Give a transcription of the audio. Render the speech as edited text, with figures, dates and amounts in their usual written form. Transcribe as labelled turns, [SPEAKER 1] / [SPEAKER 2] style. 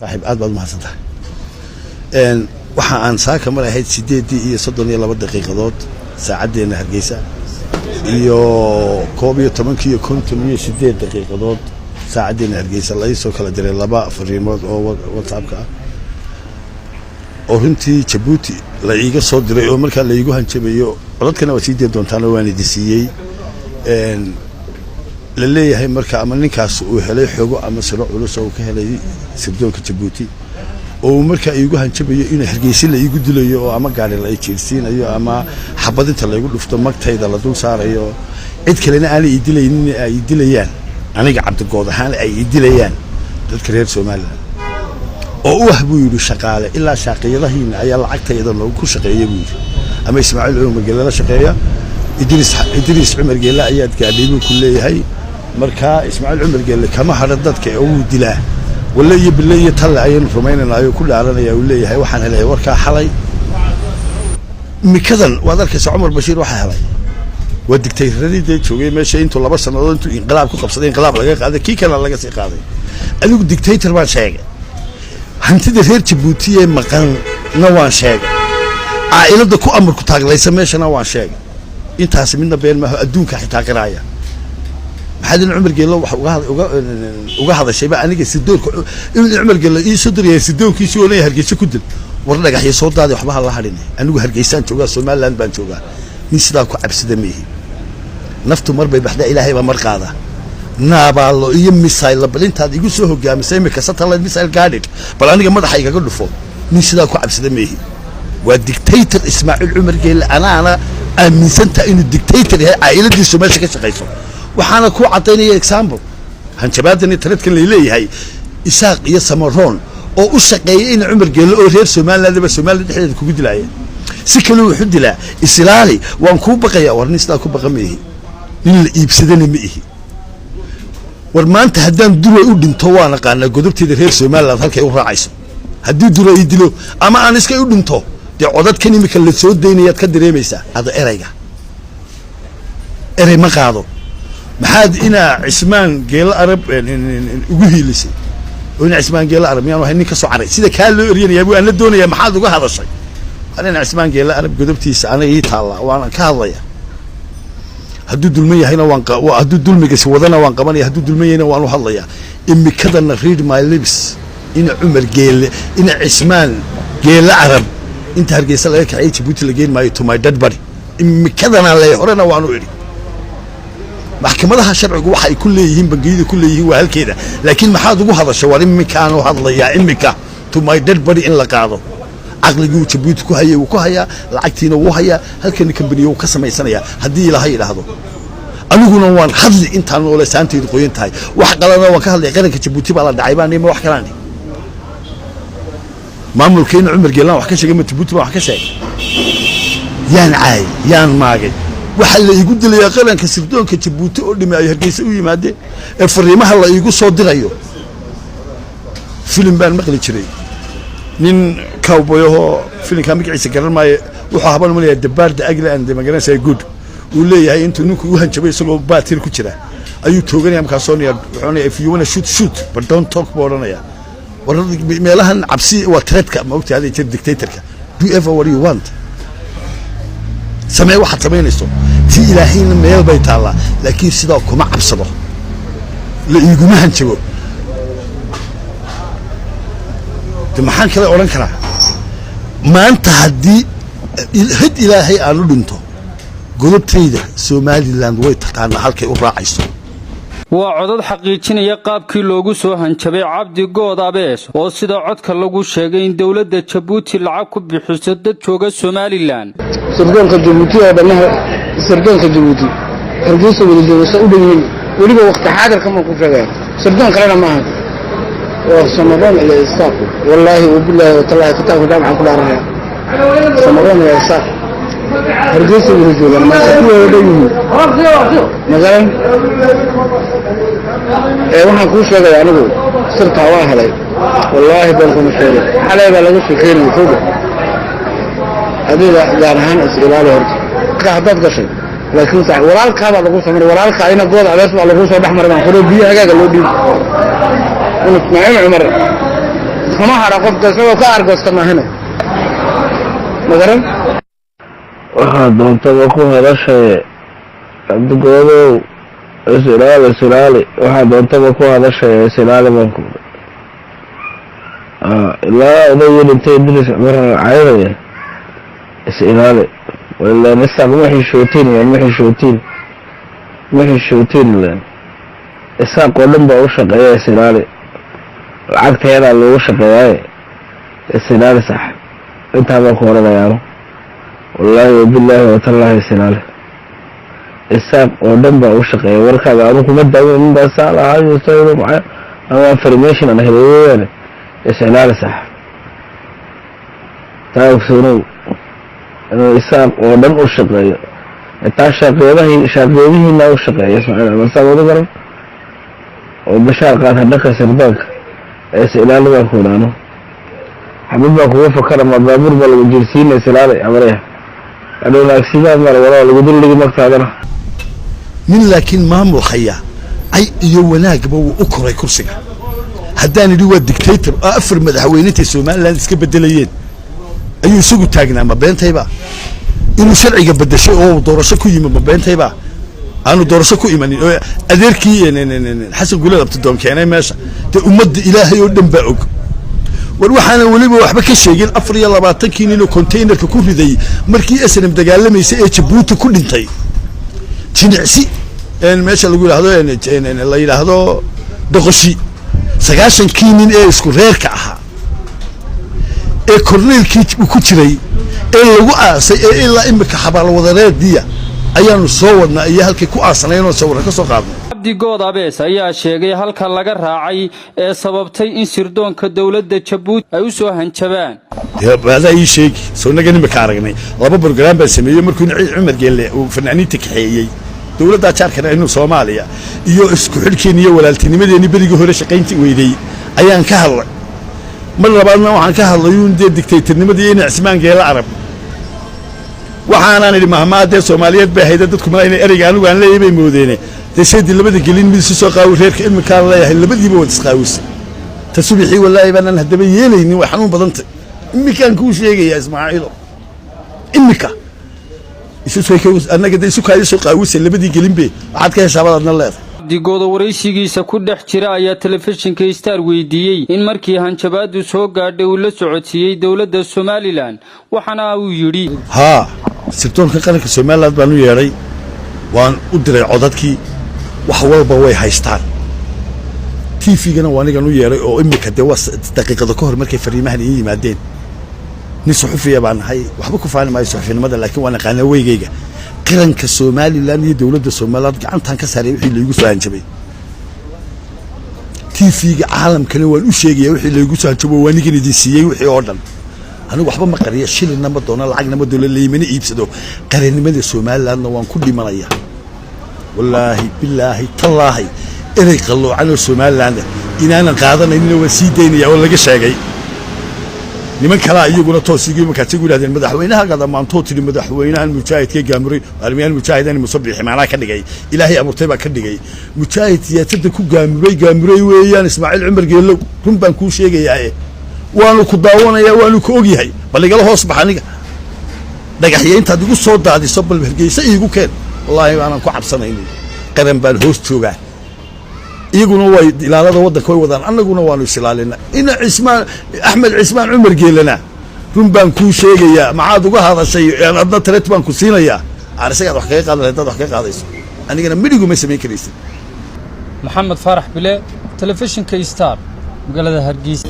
[SPEAKER 1] صاحب أدب المحسنة waxa aan saaka mar ahayd 8:32 daqiiqadood saacadena Hargeysa iyo 11:58 daqiiqadood saacadena Hargeysa la soo kala diray laba fariimood oo WhatsApp-ka oo runtii Djibouti la iiga soo diray oo marka la iigu hanjabayo codadkana waa sii doontaan waan idisiyay la leeyahay marka ama ninkaas uu helay xogo ama siro culus oo ka helay sirdoonka Djibouti oo marka iigu hanjabayo in Hargeysa la iigu dilayo oo ama gaari la jiirsiinayo ama xabadinta la igu dhufto magtayda la dul saarayo cid kalena aan ii dilaynin ay dilayaan aniga Cabdigood ahaan ay ii dilayaan dadka reer Soomaaliland oo uu waxbu yiri shaqaale ilaa shaqeeyadahiina ayaa lacagtayda loo ku shaqeeyay buu ama Ismaaciil Cumar Geela la shaqeeya Idris Cumar Geela ayaa gaadhay ku leeyahay marka Ismaaciil Cumar Geela kama hada dadka oo dilaa wala yibilay tal ayeen rumaynaynayo ku dhaaranaya uu leeyahay waxaan helay warka xalay mikadan wadarka Umar Bashiir waxa helay waa digtayradii joogay meesha intuu 2 sanadood intuu inqilaab ku qabsaday inqilaab laga qaaday kii kale laga sii qaaday adigu dictator baan sheegay hantida reer Djibouti ee maqan na waan sheegay aailada ku amar ku taaglaysa meeshana waan sheegay intaas midna been ma adduunka xitaa qiraaya maxaad Cumar Geela wax uga hadashay ba aniga sidoorka Cumar Geela ii soo diriyay sidoonkiisa oo leeyahay Hargeysa ku dil war dhagaxyo soo daaday waxba la hadhinay anigu Hargeysaan joogaa Soomaaliland baan joogaa nin sidaa ku cabsida meehi naftu mar bay baxda Ilaahay ba mar qaada naabaalo iyo missile balintaad igu soo hogaamisay imika satellite missile guided bal aniga madaxayga ka dhufo nin sidaa ku cabsida meehi waa dictator Ismaaciil Cumar Geela ana aaminsanta inuu dictator yahay aailadiisu meesha ka shaqeyso waxaana ku cadeynaya example hanjabaadani taradkan leeyahay Isaaq iyo Samaroon oo u shaqeeyay in Cumar Geela oo reer Soomaaliland dhexdeeda ku dilaayay si kale wuxuu dilaa islaali waan ku baqaya warnista ku baqameeyay in la iibsadana ma ihi war maanta hadaan duray u dhinto waan aqaana godobteeda reer Soomaaliland halkay u raacayso hadii duray dilo ama aan iska u dhinto de codadkan imika la soo deynayad ka dareemaysa hada erayga eray ma qaado maxaad ina Cismaan Geela Arab ugu hiilisay oo ina Cismaan Geela Arab yaan waxa nin ka soo caray sida ka loo eriyay buu aan la doonaya maxaad uga hadashay ina Cismaan Geela Arab godobtiisa ana ii taala waan ka hadlaya haduu dulmiyahayna waan haduu dulmigiisa wadana waan qabanaya haduu dulmiyayna waan u hadlaya imikadana read my lips ina Cumar Geela ina Cismaan Geela Arab inta Hargeysa laga kacay Djibouti la geyn maayo to my dead body imikadana la horena waan u iri maxkamadaha sharcigu waxa ay ku leeyihiin bangiyada ku leeyihiin waa halkeeda laakiin maxaad ugu hadashay war imika aan u hadlayaa imika to my dead body in la qaado aqligu Djibouti ku hayay uu ku hayaa lacagtiina uu hayaa halkan company uu ka sameeysanaya hadii Ilaahay ilaahdo aniguna waan hadli intaan oo leesanteedu qoyan tahay wax qalana waan ka hadlay qaranka Djibouti baa la dhacay baan ima wax kale aan maamulkeena Cumar Geela wax ka sheegay Djibouti wax ka sheegay yaan caay yaan maagay waxa la igu dilay qaranka sirdoonka Djibouti oo dhimay Hargeysa u yimaadeen ee fariimaha la igu soo dirayo film baan maqli jiray nin cowboy oo filimka magaciisa garan maayo wuxuu haban malaya dabaarda agla and magaranaysa good uu leeyahay intuu ninku u hanjabay isagoo baatir ku jira ayuu tooganaya markaa soo niyaa wuxuu if you want to shoot but don't talk boodhanaya war meelahan cabsi waa threatka ma ogtahay jir dictatorka do ever what you want samee waxa sameynayso ti Ilaahayna meel bay taala laakiin sida kuma cabsado la iguma hanjabo maxaan kale oran karaa maanta hadii had Ilaahay aan u dhinto godobtayda Somaliland way taqaan halkay u raacayso
[SPEAKER 2] waa codad xaqiijinaya qaabkii loogu soo hanjabay Cabdigood Abees oo sida codka lagu sheegay in dawladda Djibouti lacag ku bixiso dad jooga Somaliland
[SPEAKER 3] sirdoonka Djibouti oo dhanna sirdoonka Djibouti Hargeysa wali jooga u dhigay waliba waqti xaadirka ma ku sheegay sirdoon kalena ma aha Samaroon ila Isaaq wallahi wabillahi wa ta'ala kitaabka jaamaca ku dhaaraya Samaroon ila Isaaq Hargeysa wali jooga ma saxiyo leeyahay magalan waxaan ku sheegay anigu sirta waa helay wallahi bal kuma sheegay xalay baa laga sheekeeyay foodo adiga gaar ahaan is'ilaali horta ka hadad gashay laakiin sax walaalka baa lagu sameeyay walaalka ayna good Abees baa lagu soo dhaxmaray baan xoro biyo hagaaga loo dhiib ونسمع عمر kama hara qofka isagoo ka argoosta maahana magaran
[SPEAKER 4] waxaa doontaba ku hadashay cabdigoodow isilaali waxaa doontaba ku hadashay isilaali baan ku ilaa odayga dhintay Idris Cumar caydaya isilaali wala nisa ma xishootiin leen isaa qodan baa u shaqeeya isilaali lacagteeda loogu shaqeeyay isilaali sax inta baa ku horayaan wallahi billahi wa tallahi isilaali isaa qodan baa u shaqeeya warkaada anu kuma daawan baa saalaha iyo sayro ma ama information aan helay isilaali sax taasoo isaa qodan u shaqeeya inta shaqeeyadiina u shaqeeya Ismaaciil masawada garan oo bashaar qaad hadaka sirbanka isilaali baa ku dhaano xabib baa kuga fakara ma baabuur baa lagu jirsiinay isilaali amraya adoo aksidaa mar wala lagu dildhigi magtaadana
[SPEAKER 1] min laakiin maamul haya ay iyo wanaagba uu u koray kursiga haddaan idhi waa dictator oo afar madaxweynaha Soomaaliland iska bedelayeen ayuu isugu taagnaa ma beentayba inuu sharciga bedeshay oo doorasho ku yimid ma beentayba aanu doorasho ku imanin oo adeerkii xasan gulad abtidoon keenay meesha te ummadda ilaahay oo dhan baa og war waxaana waliba waxba ka sheegin 24 nin oo containerka ku riday markii SNM dagaalamaysa ee Djibouti ku dhintay jinacsi meesha lagu yiraahdo doqoshi 90 nin ee isku reerka ahaa ee korneelkii ku jiray ee lagu aasay ee ilaa imika xabaal wadareediya ayaanu soo wadnaa iyo halkii ku aasanayno sawir ka soo qaadnay
[SPEAKER 2] Cabdi Good Abees ayaa sheegay halka laga raacay ee sababtay in sirdoonka dawladda Djibouti ay u soo hanjabaan
[SPEAKER 1] hada ay sheeg soo naga nimka aragnay laba program baa sameeyay markuu Cumar Geelle uu fanaaniinta kaxeeyay dawladda jaarkana inuu Soomaaliya iyo isku xilkeen iyo walaaltinimadeeni bariga hore shaqayntii weeyday ayaan ka hadlay mar labaadna waxaan ka hadlay in dictatornimadii in Cismaan Geelle Arab waxaana nidi mahmaad Soomaaliyeed baa hayda dadku ma inay eriga anigu aan leeyahay moodeenay deeshadii labada gelin mid soo qaaw reerka imika leeyahay labadiiba wad isqaawis tasbiixi wallahi baan hadaba yeelaynin wax xanuun badanta imikaan ku sheegaya Ismaaciil imika isu soo anaga isu kaay soo qaawis labadii gelin be waxaad ka heshaabadna leedahay
[SPEAKER 2] digooda waraysigiisa ku dhex jira ayaa telefishinka Star weydiiyay in markii hanjabaadu soo gaadhay uu la socodsiiyay dawladda Somaliland waxana uu yiri
[SPEAKER 1] sirdoonka qaranka Somaliland baan u yeeray waan u diray codadkii wax walba way haystaan TV-gana waan iga u yeeray oo imika daqiiqado ka hor markay fariimahan ii yimaadeen nin suxufiya baan ahay waxba ku faani maayo suxufinimada laakiin waan aqaan weygayga qaranka Somaliland iyo dawladda Somaliland gacantan ka saaray wixii lagu soo hanjabay TV-ga caalamkana waan u sheegay wixii lagu soo hanjabay waan iga idin siiyay wixii oo dhan anigu waxba ma qariyo shilina ma doono lacagna ma doono leeyimana iibsado qaranimada Somaliland waan ku dhimanaya wallahi billahi tallahi inay qaloocan Somaliland inaana qaadanayna waa sii deynaya oo laga sheegay niman kala iyaguna toosiga marka ay yiraahdeen madaxweynaha gadaamaantood tiri madaxweynahan mujaahidka gaamuray armiyaan mujaahidan musabbix maana ka dhigay ilaahay abuurtay baa ka dhigay mujaahid siyaasadda ku gaamuray weeyaan Ismaaciil Cumar Geelle run baan ku sheegayaa waanu ku daawanaya waanu ku ogyahay bal igala hoos baxaniga dhagaxyeynta adigu soo daadiso bal hergeysa iigu keen wallahi aanan ku cabsanaynay qaran baan hoos joogaa iyaguna way ilaalada wadanka way wadaan annaguna waanu islaalina ina Axmed Cismaan Cumar Geelena run baan ku sheegayaa maxaad uga hadashay adna tareet baan ku siinayaa arsaga wax kaga qaadan dad wax ka qaadayso anigana midhigu ma sameyn karaysid
[SPEAKER 2] Maxamed Farax Bile telefishinka Star magaalada Hargeysa